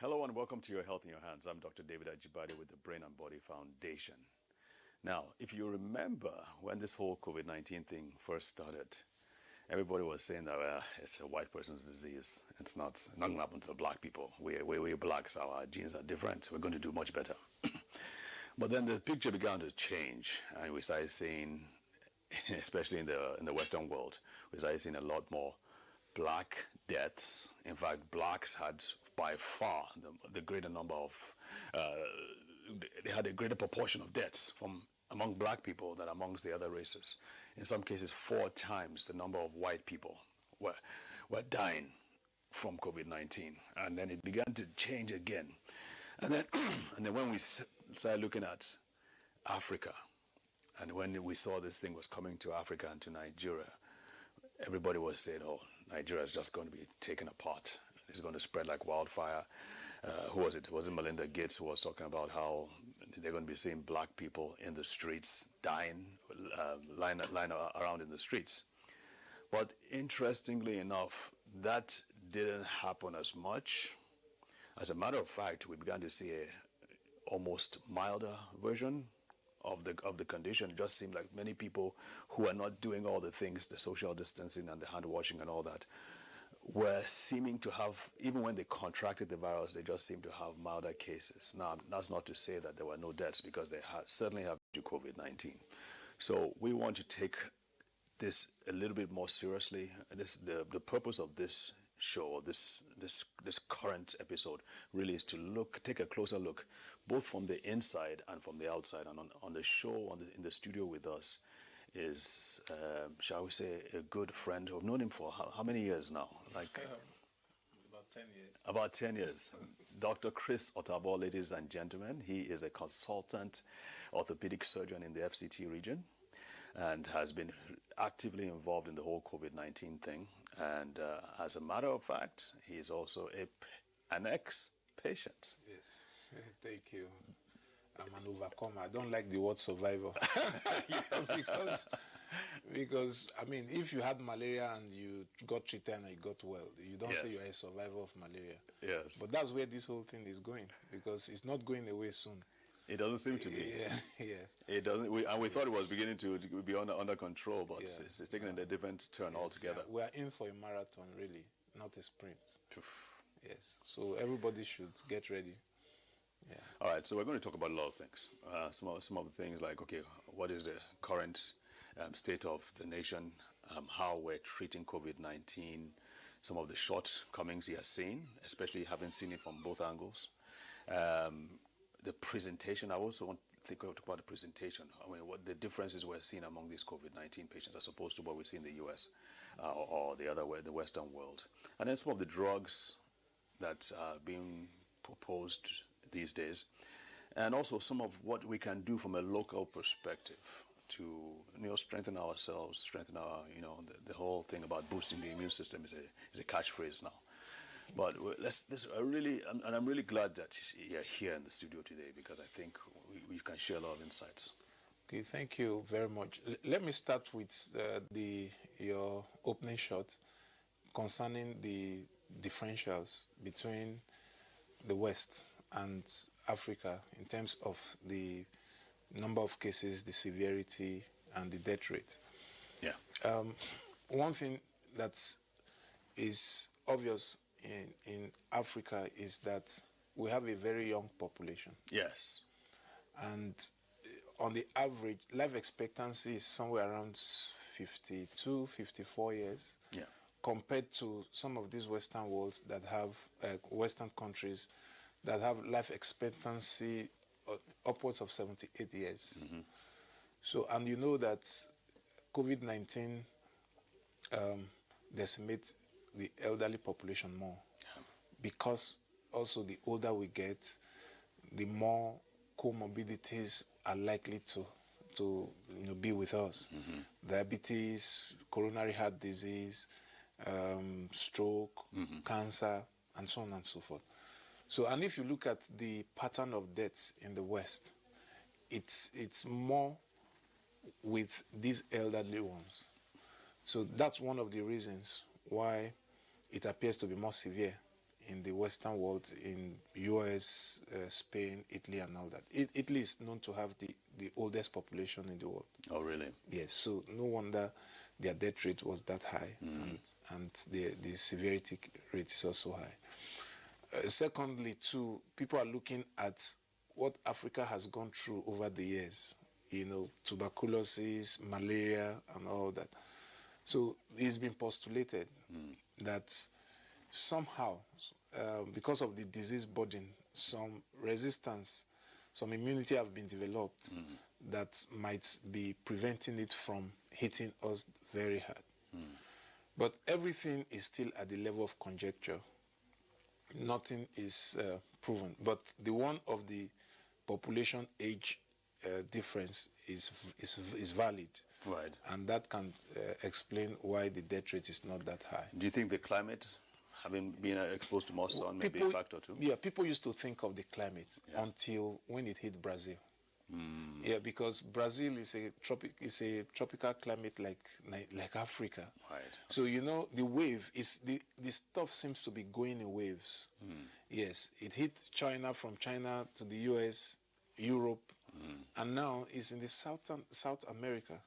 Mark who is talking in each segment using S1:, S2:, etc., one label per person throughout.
S1: Hello and welcome to Your Health in Your Hands. I'm Dr. David Ajibade with the Brain and Body Foundation. Now, if you remember when this whole COVID-19 thing first started, everybody was saying that it's a white person's disease. It's not going to happen to the black people. We're blacks, our genes are different. We're going to do much better. But then the picture began to change, and we started seeing, especially in the Western world, we started seeing a lot more black deaths. In fact, blacks had by far the greater number of, they had a greater proportion of deaths from among black people than amongst the other races. In some cases, 4 times the number of white people were dying from COVID-19. And then it began to change again. And then, and then when we started looking at Africa, and when we saw this thing was coming to Africa and to Nigeria, everybody was saying, oh, Nigeria is just going to be taken apart. It's going to spread like wildfire. Who was it? Was it Melinda Gates who was talking about how they're going to be seeing black people in the streets, dying, lying around in the streets? But interestingly enough, that didn't happen as much. As a matter of fact, we began to see a almost milder version of the condition. It just seemed like many people who are not doing all the things, the social distancing and the hand washing and all that, were seeming to have, even when they contracted the virus, they just seemed to have milder cases. Now, that's not to say that there were no deaths, because they certainly have COVID-19. So we want to take this a little bit more seriously. The purpose of this show, this current episode, really is to take a closer look, both from the inside and from the outside. And on the show, in the studio with us, is, shall we say, a good friend. I've known him for how many years now? Like
S2: about 10 years.
S1: About 10 years. Dr. Chris Otabo, ladies and gentlemen. He is a consultant orthopedic surgeon in the FCT region and has been actively involved in the whole COVID-19 thing. And as a matter of fact, he is also an ex-patient.
S2: Yes, thank you. I'm an overcomer. I don't like the word survivor. because I mean, if you had malaria and you got treated and you got well, you don't say you're a survivor of malaria.
S1: Yes.
S2: But that's where this whole thing is going, because it's not going away soon.
S1: It doesn't seem to be.
S2: Yeah, yes.
S1: It doesn't. We thought it was beginning to be under control, but it's taking a different turn altogether.
S2: We are in for a marathon, really, not a sprint. Yes. So everybody should get ready. Yeah.
S1: All right, so we're going to talk about a lot of things. Some of the things like, okay, what is the current state of the nation, how we're treating COVID-19, some of the shortcomings you are seeing, especially having seen it from both angles. The presentation, I also want to talk about the presentation. I mean, what the differences we're seeing among these COVID-19 patients as opposed to what we see in the US or the other way, the Western world. And then some of the drugs that are being proposed these days, and also some of what we can do from a local perspective to strengthen ourselves, strengthen our the whole thing about boosting the immune system is a catchphrase now. But I'm really glad that you're here in the studio today, because I think we can share a lot of insights.
S2: Okay, thank you very much. Let me start with your opening shot concerning the differentials between the West and Africa in terms of the number of cases, the severity, and the death rate.
S1: Yeah.
S2: One thing that is obvious in Africa is that we have a very young population.
S1: Yes.
S2: And on the average, life expectancy is somewhere around 52, 54 years.
S1: Yeah.
S2: Compared to some of these Western worlds that have, Western countries that have life expectancy upwards of 78 years. Mm-hmm. So, and you know that COVID-19 decimates the elderly population more, because also the older we get, the more comorbidities are likely to be with us. Mm-hmm. Diabetes, coronary heart disease, stroke, mm-hmm. cancer, and so on and so forth. So, and if you look at the pattern of deaths in the West, it's more with these elderly ones. So that's one of the reasons why it appears to be more severe in the Western world, in US, Spain, Italy, and all that. Italy is known to have the oldest population in the world.
S1: Oh, really?
S2: Yes, so no wonder their death rate was that high, and the severity rate is also high. Secondly, too, people are looking at what Africa has gone through over the years, tuberculosis, malaria, and all that. So it's been postulated that somehow, because of the disease burden, some resistance, some immunity have been developed that might be preventing it from hitting us very hard. But everything is still at the level of conjecture. Nothing is proven. But the one of the population age difference is valid.
S1: Right.
S2: And that can explain why the death rate is not that high.
S1: Do you think the climate, having been exposed to more sun, may be a factor too?
S2: Yeah, people used to think of the climate until when it hit Brazil. Yeah, because Brazil is a tropical climate like Africa.
S1: Right.
S2: So the wave is the stuff seems to be going in waves. Yes, it hit China, from China to the US, Europe, and now it's in the South America.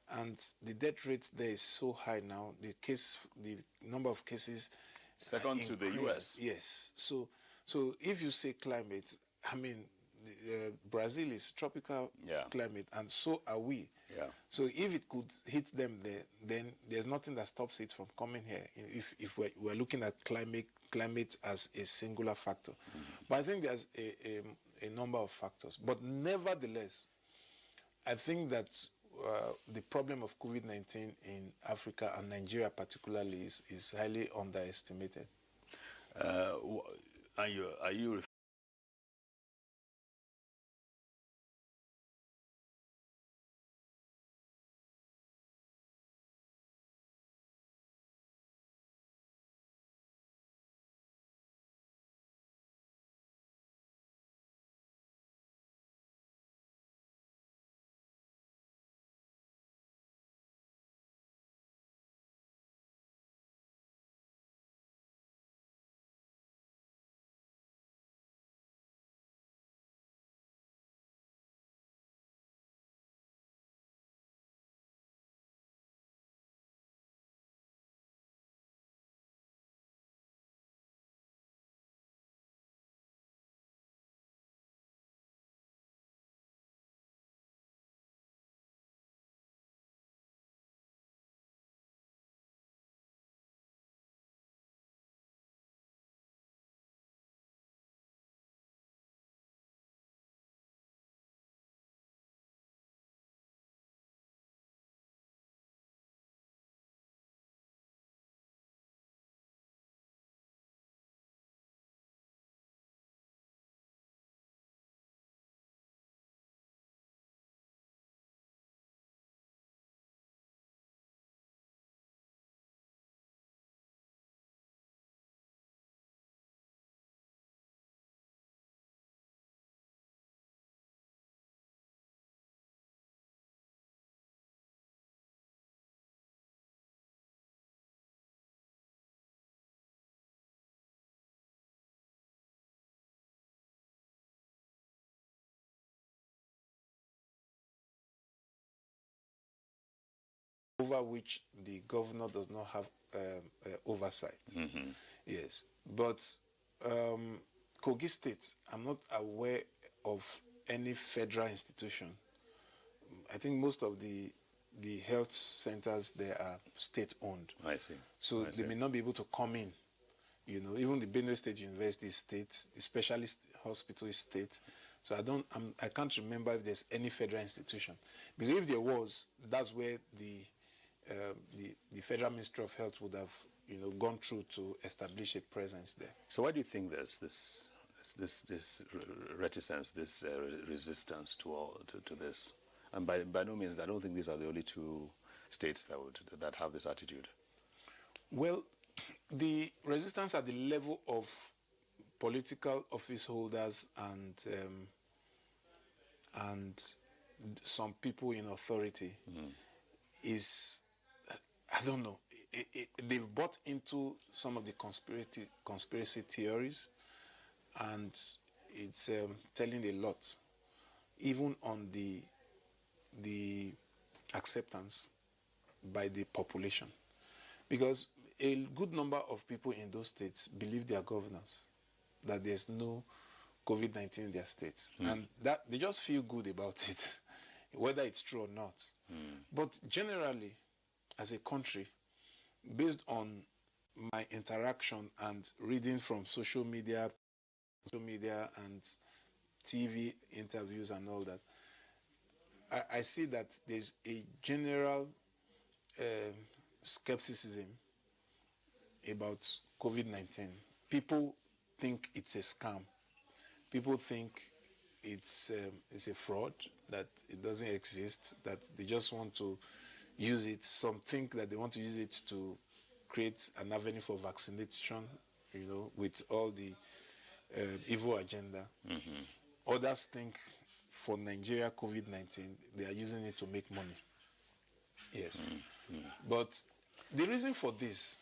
S2: And the death rate there is so high now. The number of cases
S1: second to the US.
S2: Yes. So if you say climate, I mean, Brazil is tropical climate, and so are we.
S1: Yeah.
S2: So if it could hit them there, then there's nothing that stops it from coming here. If we're looking at climate as a singular factor, but I think there's a number of factors. But nevertheless, I think that the problem of COVID-19 in Africa and Nigeria particularly is highly underestimated.
S1: Are you
S2: over which the governor does not have oversight? Yes, but Kogi State, I'm not aware of any federal institution. I think most of the health centers there are state-owned.
S1: I see.
S2: So they may not be able to come in. Even the Benue State University is state, the specialist hospital is state. So I can't remember if there's any federal institution. Because if there was, that's where the Federal Ministry of Health would have, gone through to establish a presence there.
S1: So why do you think there's this reticence, this resistance to this? And by no means, I don't think these are the only two states that have this attitude.
S2: Well, the resistance at the level of political office holders and some people in authority is I don't know. They've bought into some of the conspiracy theories, and it's telling a lot, even on the acceptance by the population, because a good number of people in those states believe their governors that there's no COVID-19 in their states, and that they just feel good about it, whether it's true or not. But generally, as a country, based on my interaction and reading from social media and TV interviews and all that, I see that there's a general skepticism about COVID-19. People think it's a scam. People think it's a fraud, that it doesn't exist, that they just want to use it. Some think that they want to use it to create an avenue for vaccination, with all the evil agenda. Others think for Nigeria, COVID-19, they are using it to make money. Yes. But the reason for this